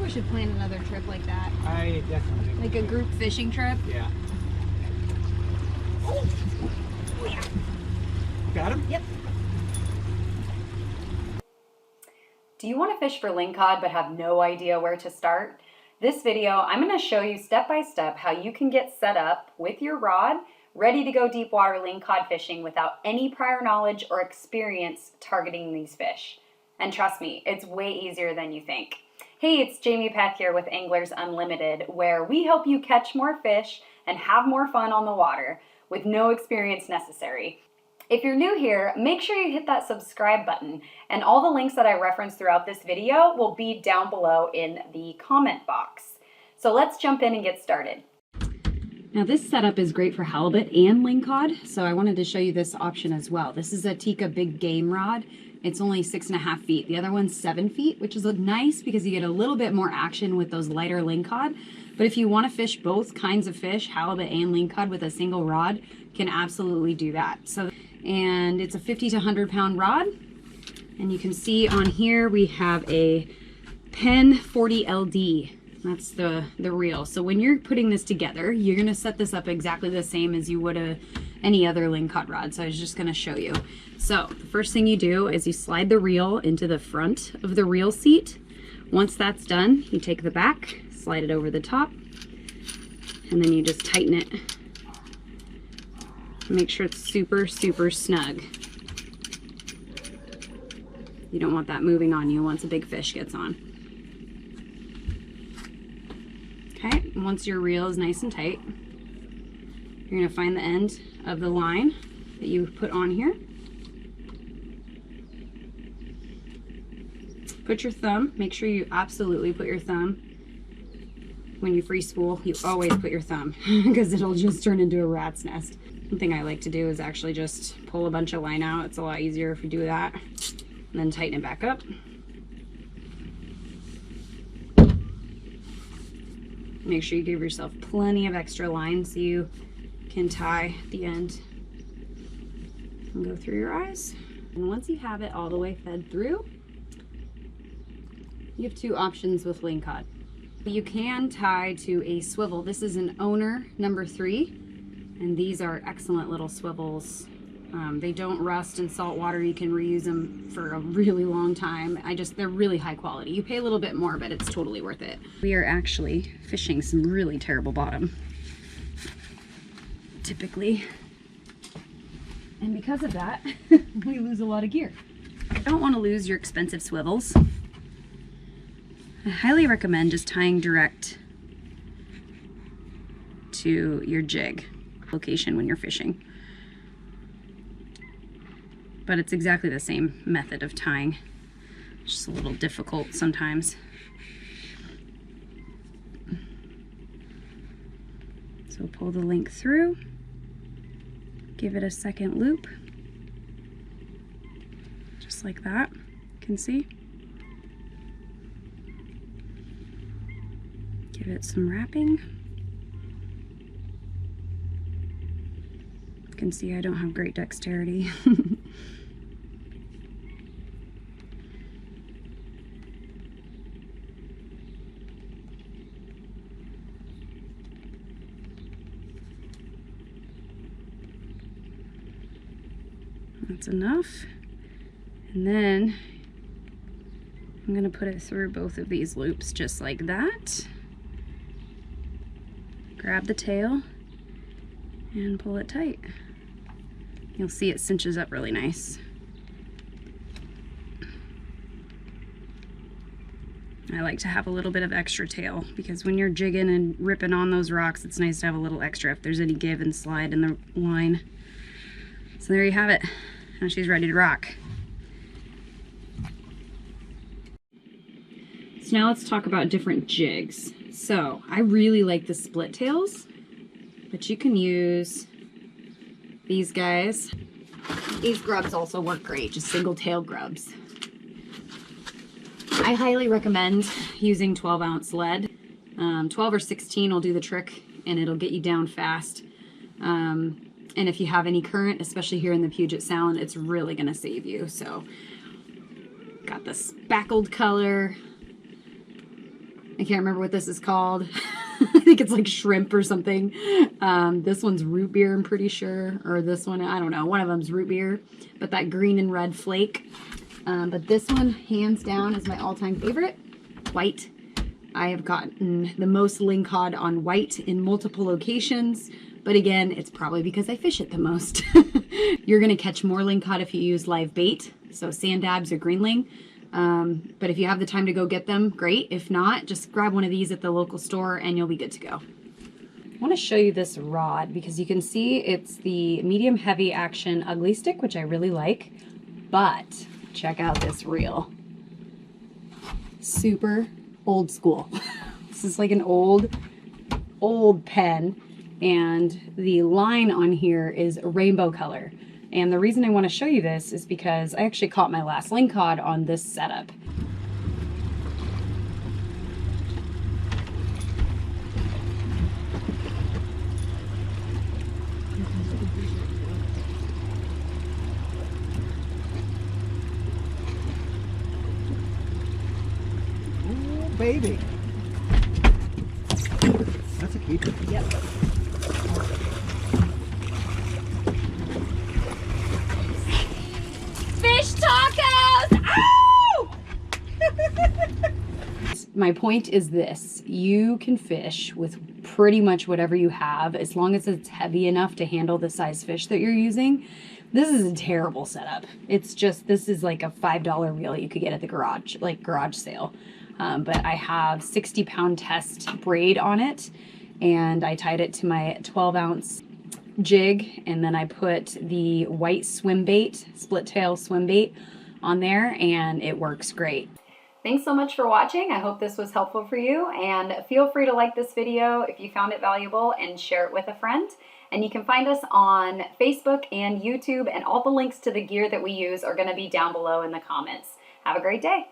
we should plan another trip like that. I definitely. Like a group fishing trip. Yeah. Oh yeah. Got him? Yep. Do you want to fish for lingcod but have no idea where to start? This video, I'm going to show you step by step how you can get set up with your rod, ready to go deep water lingcod fishing without any prior knowledge or experience targeting these fish. And trust me, it's way easier than you think. Hey, it's Jamie Peth here with Anglers Unlimited, where we help you catch more fish and have more fun on the water with no experience necessary. If you're new here, make sure you hit that subscribe button, and all the links that I reference throughout this video will be down below in the comment box. So let's jump in and get started. Now this setup is great for halibut and lingcod, so I wanted to show you this option as well. This is a Tica Big Game rod. It's only 6.5 feet. The other one's 7 feet, which is nice because you get a little bit more action with those lighter lingcod. But if you want to fish both kinds of fish, halibut and lingcod with a single rod, can absolutely do that. And it's a 50 to 100 pound rod. And you can see on here we have a Penn 40 LD. That's the reel. So when you're putting this together, you're gonna set this up exactly the same as you would any other lingcod rod. So I was just gonna show you. So the first thing you do is you slide the reel into the front of the reel seat. Once that's done, you take the back, slide it over the top, and then you just tighten it. Make sure it's super, super snug. You don't want that moving on you once a big fish gets on. Okay, and once your reel is nice and tight, you're gonna find the end of the line that you put on here. Put your thumb, make sure you absolutely put your thumb. When you free spool, you always put your thumb because it'll just turn into a rat's nest. One thing I like to do is actually just pull a bunch of line out. It's a lot easier if you do that. And then tighten it back up. Make sure you give yourself plenty of extra line so you can tie at the end and go through your eyes. And once you have it all the way fed through, you have two options with lingcod. You can tie to a swivel. This is an owner number 3. And these are excellent little swivels. They don't rust in salt water. You can reuse them for a really long time. They're really high quality. You pay a little bit more, but it's totally worth it. We are actually fishing some really terrible bottom, typically. And because of that, we lose a lot of gear. You don't want to lose your expensive swivels. I highly recommend just tying direct to your jig location when you're fishing. But it's exactly the same method of tying. It's just a little difficult sometimes. So pull the link through, give it a second loop, just like that, you can see. Give it some wrapping. You can see I don't have great dexterity. That's enough. And then I'm going to put it through both of these loops just like that. Grab the tail and pull it tight. You'll see it cinches up really nice. I like to have a little bit of extra tail because when you're jigging and ripping on those rocks, it's nice to have a little extra if there's any give and slide in the line. So there you have it. Now she's ready to rock. So now let's talk about different jigs. So I really like the split tails, but you can use these guys. These grubs also work great, just single tail grubs. I highly recommend using 12-ounce lead. 12 or 16 will do the trick and it'll get you down fast. And if you have any current, especially here in the Puget Sound, it's really gonna save you. So got the spackled color. I can't remember what this is called. I think it's like shrimp or something. This one's root beer, I'm pretty sure. Or this one, I don't know. One of them's root beer. But that green and red flake. But this one, hands down, is my all-time favorite. White. I have gotten the most lingcod on white in multiple locations. But again, it's probably because I fish it the most. You're going to catch more lingcod if you use live bait. So sand dabs or greenling. But if you have the time to go get them, great. If not, just grab one of these at the local store and you'll be good to go. I want to show you this rod because you can see it's the medium heavy action ugly stick, which I really like. But check out this reel. Super old school. This is like an old Penn, and the line on here is rainbow color. And the reason I want to show you this is because I actually caught my last lingcod on this setup. Ooh, baby. That's a keeper. Yep. Fish tacos! Ow! My point is this: you can fish with pretty much whatever you have as long as it's heavy enough to handle the size fish that you're using. This is a terrible setup. It's just, this is like a $5 reel you could get at the garage, like garage sale. But I have 60-pound test braid on it, and I tied it to my 12-ounce jig, and then I put the white swim bait, split tail swim bait on there, and it works great. Thanks so much for watching. I hope this was helpful for you, and feel free to like this video if you found it valuable and share it with a friend. And you can find us on Facebook and YouTube, and all the links to the gear that we use are going to be down below in the comments. Have a great day.